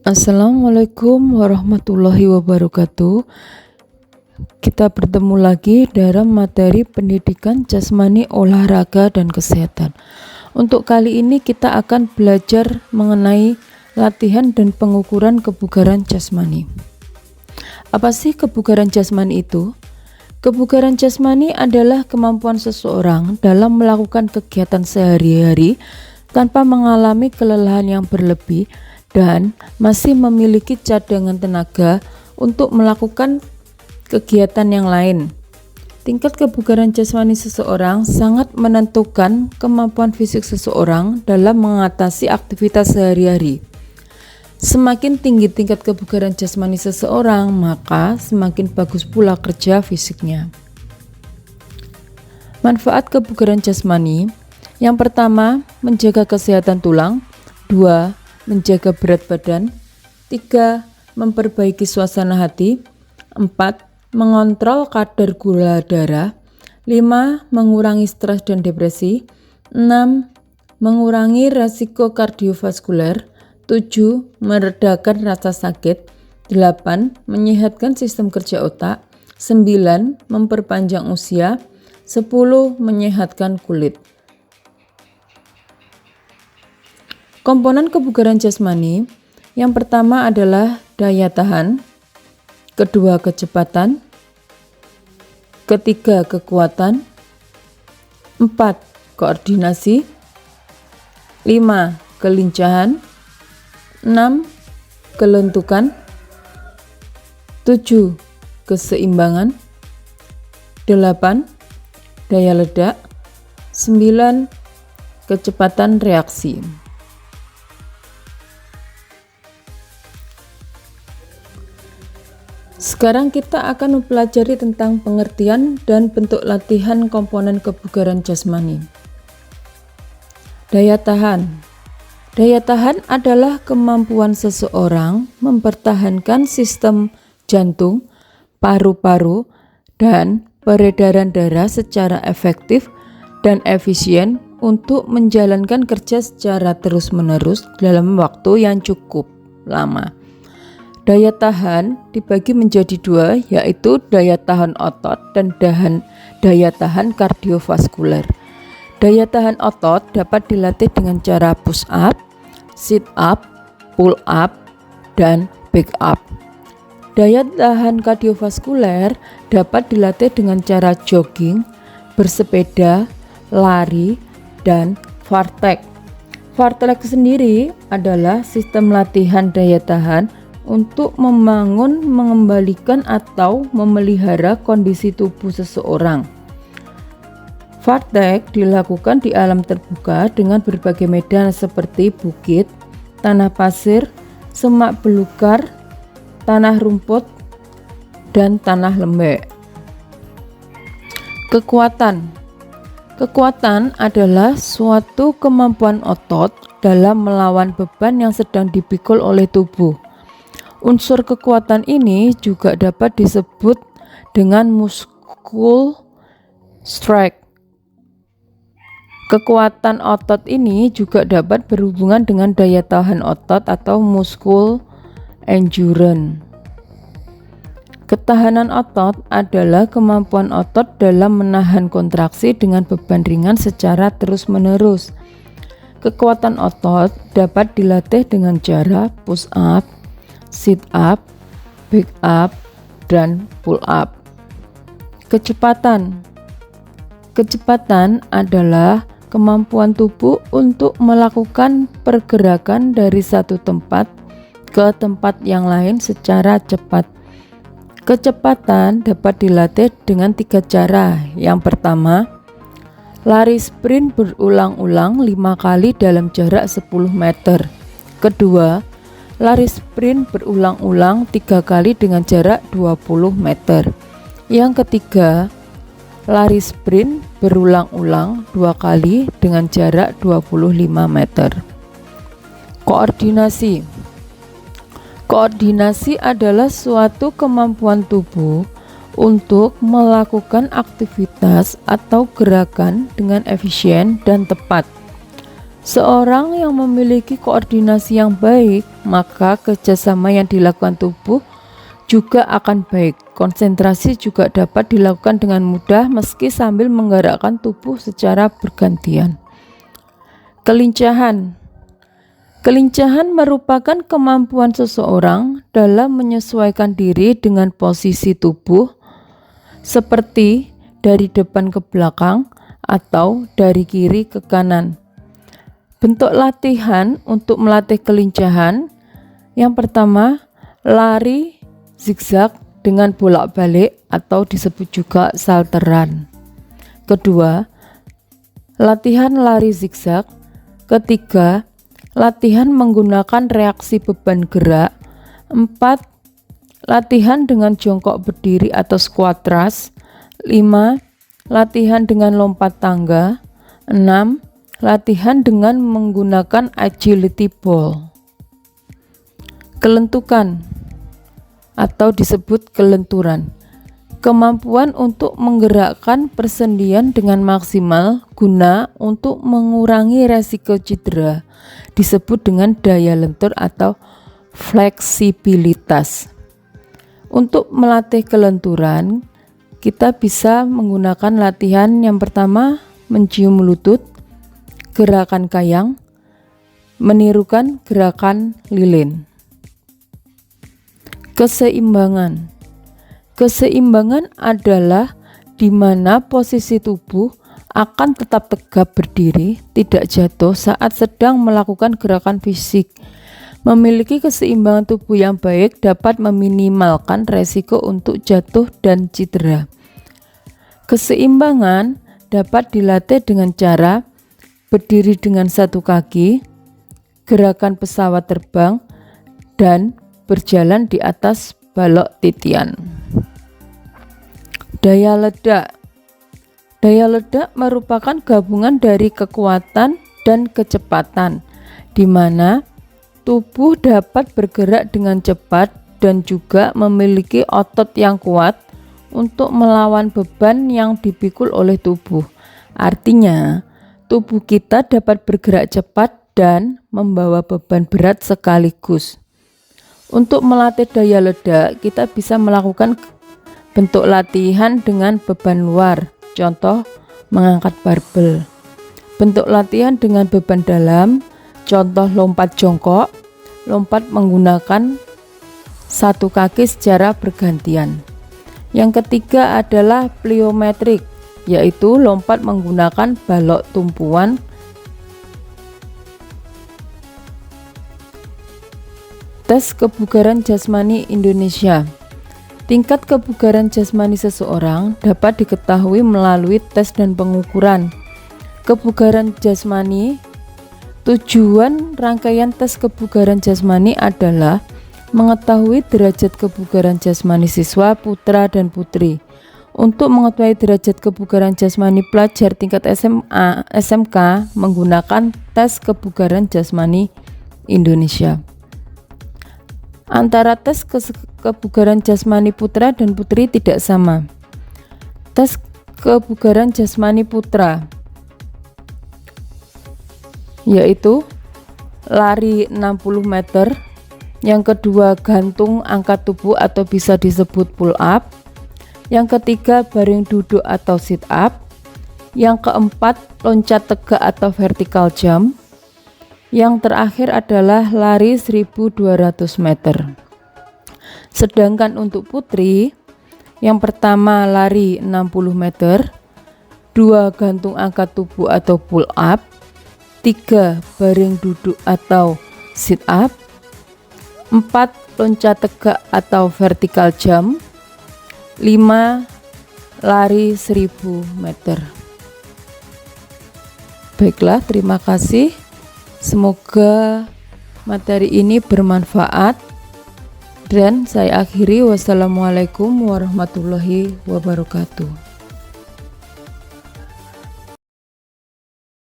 Assalamualaikum warahmatullahi wabarakatuh. Kita bertemu lagi dalam materi pendidikan jasmani, olahraga, dan kesehatan. Untuk kali ini kita akan belajar mengenai latihan dan pengukuran kebugaran jasmani. Apa sih kebugaran jasmani itu? Kebugaran jasmani adalah kemampuan seseorang dalam melakukan kegiatan sehari-hari tanpa mengalami kelelahan yang berlebih dan masih memiliki cadangan tenaga untuk melakukan kegiatan yang lain. Tingkat kebugaran jasmani seseorang sangat menentukan kemampuan fisik seseorang dalam mengatasi aktivitas sehari-hari. Semakin tinggi tingkat kebugaran jasmani seseorang, maka semakin bagus pula kerja fisiknya. Manfaat kebugaran jasmani: yang pertama, menjaga kesehatan tulang. 2. Menjaga berat badan. 3. Memperbaiki suasana hati. 4. Mengontrol kadar gula darah. 5. Mengurangi stres dan depresi. 6. Mengurangi risiko kardiovaskuler. 7. Meredakan rasa sakit. 8. Menyehatkan sistem kerja otak. 9. Memperpanjang usia. 10. Menyehatkan kulit. Komponen kebugaran jasmani: yang pertama adalah daya tahan, kedua kecepatan, ketiga kekuatan, 4 koordinasi, 5 kelincahan, 6 kelentukan, 7 keseimbangan, 8 daya ledak, 9 kecepatan reaksi. Sekarang kita akan mempelajari tentang pengertian dan bentuk latihan komponen kebugaran jasmani. Daya tahan. Daya tahan adalah kemampuan seseorang mempertahankan sistem jantung, paru-paru, dan peredaran darah secara efektif dan efisien untuk menjalankan kerja secara terus-menerus dalam waktu yang cukup lama. Daya tahan dibagi menjadi dua, yaitu daya tahan otot dan daya tahan kardiovaskuler. Daya tahan otot dapat dilatih dengan cara push up, sit up, pull up, dan back up. Daya tahan kardiovaskuler dapat dilatih dengan cara jogging, bersepeda, lari, dan fartlek. Fartlek sendiri adalah sistem latihan daya tahan untuk membangun, mengembalikan, atau memelihara kondisi tubuh seseorang. Fartlek dilakukan di alam terbuka dengan berbagai medan seperti bukit, tanah pasir, semak belukar, tanah rumput, dan tanah lembek. Kekuatan. Kekuatan adalah suatu kemampuan otot dalam melawan beban yang sedang dipikul oleh tubuh. Unsur kekuatan ini juga dapat disebut dengan muscle strength. Kekuatan otot ini juga dapat berhubungan dengan daya tahan otot atau muscle endurance. Ketahanan otot adalah kemampuan otot dalam menahan kontraksi dengan beban ringan secara terus-menerus. Kekuatan otot dapat dilatih dengan cara push up, sit up, back up, dan pull up. Kecepatan. Kecepatan adalah kemampuan tubuh untuk melakukan pergerakan dari satu tempat ke tempat yang lain secara cepat. Kecepatan dapat dilatih dengan 3 cara. Yang pertama, lari sprint berulang-ulang 5 kali dalam jarak 10 meter. Kedua, lari sprint berulang-ulang 3 kali dengan jarak 20 meter. Yang ketiga, lari sprint berulang-ulang 2 kali dengan jarak 25 meter. Koordinasi. Koordinasi adalah suatu kemampuan tubuh untuk melakukan aktivitas atau gerakan dengan efisien dan tepat. Seorang yang memiliki koordinasi yang baik, maka kerjasama yang dilakukan tubuh juga akan baik. Konsentrasi juga dapat dilakukan dengan mudah meski sambil menggerakkan tubuh secara bergantian. Kelincahan. Kelincahan merupakan kemampuan seseorang dalam menyesuaikan diri dengan posisi tubuh, seperti dari depan ke belakang atau dari kiri ke kanan. Bentuk latihan untuk melatih kelincahan: yang pertama, lari zigzag dengan bolak-balik atau disebut juga salteran. Kedua, latihan lari zigzag. Ketiga, latihan menggunakan reaksi beban gerak. 4. Latihan dengan jongkok berdiri atau squat thrust. 5. Latihan dengan lompat tangga. 6. Latihan dengan menggunakan agility ball. Kelentukan atau disebut kelenturan: kemampuan untuk menggerakkan persendian dengan maksimal guna untuk mengurangi resiko cedera, disebut dengan daya lentur atau fleksibilitas. Untuk melatih kelenturan, kita bisa menggunakan latihan yang pertama, mencium lutut, gerakan kayang, menirukan gerakan lilin. Keseimbangan. Keseimbangan adalah di mana posisi tubuh akan tetap tegap berdiri, tidak jatuh saat sedang melakukan gerakan fisik. Memiliki keseimbangan tubuh yang baik dapat meminimalkan resiko untuk jatuh dan cedera. Keseimbangan dapat dilatih dengan cara berdiri dengan satu kaki, gerakan pesawat terbang, dan berjalan di atas balok titian. Daya ledak. Daya ledak merupakan gabungan dari kekuatan dan kecepatan, di mana tubuh dapat bergerak dengan cepat dan juga memiliki otot yang kuat untuk melawan beban yang dipikul oleh tubuh. Artinya, tubuh kita dapat bergerak cepat dan membawa beban berat sekaligus. Untuk melatih daya ledak, kita bisa melakukan bentuk latihan dengan beban luar, contoh mengangkat barbel. Bentuk latihan dengan beban dalam, contoh lompat jongkok, lompat menggunakan satu kaki secara bergantian. Yang ketiga adalah plyometrik, yaitu lompat menggunakan balok tumpuan. Tes kebugaran jasmani Indonesia. Tingkat kebugaran jasmani seseorang dapat diketahui melalui tes dan pengukuran kebugaran jasmani. Tujuan rangkaian tes kebugaran jasmani adalah mengetahui derajat kebugaran jasmani siswa, putra dan putri. Untuk mengetahui derajat kebugaran jasmani pelajar tingkat SMA, SMK menggunakan tes kebugaran jasmani Indonesia. Antara tes kebugaran jasmani putra dan putri tidak sama. Tes kebugaran jasmani putra yaitu lari 60 meter, yang kedua gantung angkat tubuh atau bisa disebut pull up, yang ketiga baring duduk atau sit up, yang keempat loncat tegak atau vertical jump, yang terakhir adalah lari 1200 meter. Sedangkan untuk putri, yang pertama lari 60 meter, 2 gantung angkat tubuh atau pull up, 3 baring duduk atau sit up, 4 loncat tegak atau vertical jump, 5 lari 1000 meter. Baiklah, terima kasih. Semoga materi ini bermanfaat dan saya akhiri. Wassalamualaikum warahmatullahi wabarakatuh.